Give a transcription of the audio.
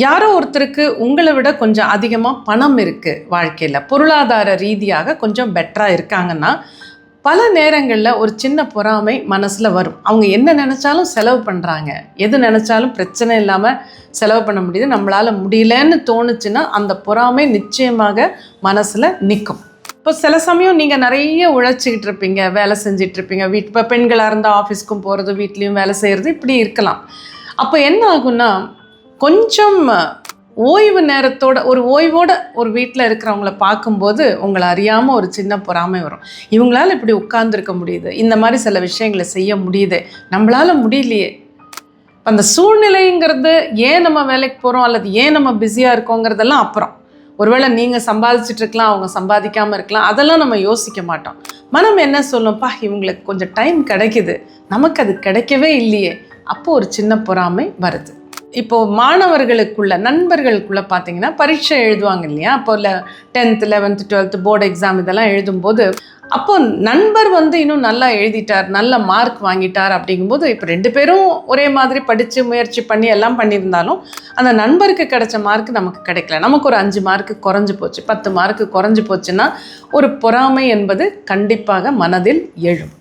யாரோ ஒருத்தருக்கு உங்களை விட கொஞ்சம் அதிகமாக பணம் இருக்குது வாழ்க்கையில், பொருளாதார ரீதியாக கொஞ்சம் பெட்டராக இருக்காங்கன்னா, பல நேரங்களில் ஒரு சின்ன பொறாமை மனசில் வரும். அவங்க என்ன நினச்சாலும் செலவு பண்ணுறாங்க, எது நினச்சாலும் பிரச்சனை இல்லாமல் செலவு பண்ண முடியுது, நம்மளால் முடியலன்னு தோணுச்சுன்னா அந்த பொறாமை நிச்சயமாக மனசில் நிற்கும். இப்போ சில சமயம் நீங்கள் நிறைய உழைச்சிக்கிட்டு இருப்பீங்க, வேலை செஞ்சிட்ருப்பீங்க, இப்போ பெண்களாக இருந்தால் ஆஃபீஸ்க்கும் போகிறது, வீட்லேயும் வேலை செய்கிறது, இப்படி இருக்கலாம். அப்போ என்ன ஆகுன்னா, கொஞ்சம் ஓய்வு நேரத்தோட ஒரு ஓய்வோடு ஒரு வீட்டில் இருக்கிறவங்கள பார்க்கும்போது உங்களை அறியாமல் ஒரு சின்ன பொறாமை வரும். இவங்களால் இப்படி உட்கார்ந்துருக்க முடியுது, இந்த மாதிரி சில விஷயங்களை செய்ய முடியுது, நம்மளால் முடியலையே. அந்த சூழ்நிலைங்கிறது ஏன் நம்ம வேலைக்கு போகிறோம் அல்லது ஏன் நம்ம பிஸியாக இருக்கோங்கிறதெல்லாம் அப்புறம். ஒருவேளை நீங்கள் சம்பாதிச்சிட்ருக்கலாம், அவங்க சம்பாதிக்காமல் இருக்கலாம், அதெல்லாம் நம்ம யோசிக்க மாட்டோம். மனம் என்ன சொல்லும்ப்பா, இவங்களுக்கு கொஞ்சம் டைம் கிடைக்குது, நமக்கு அது கிடைக்கவே இல்லையே, அப்போது ஒரு சின்ன பொறாமை வருது. இப்போது மாணவர்களுக்குள்ள நண்பர்களுக்குள்ளே பார்த்தீங்கன்னா பரீட்சை எழுதுவாங்க இல்லையா, அப்போ 10th 11th 12th board exam இதெல்லாம் எழுதும்போது அப்போ நண்பர் இன்னும் நல்லா எழுதிட்டார், நல்ல மார்க் வாங்கிட்டார் அப்படிங்கும்போது, இப்போ 2 பேரும் ஒரே மாதிரி படித்து முயற்சி பண்ணி எல்லாம் பண்ணியிருந்தாலும் அந்த நண்பருக்கு கிடைச்ச மார்க் நமக்கு கிடைக்கல, நமக்கு ஒரு 5 மார்க்கு குறைஞ்சி போச்சு, 10 மார்க்கு குறைஞ்சி போச்சுன்னா ஒரு பொறாமை என்பது கண்டிப்பாக மனதில் எழும்.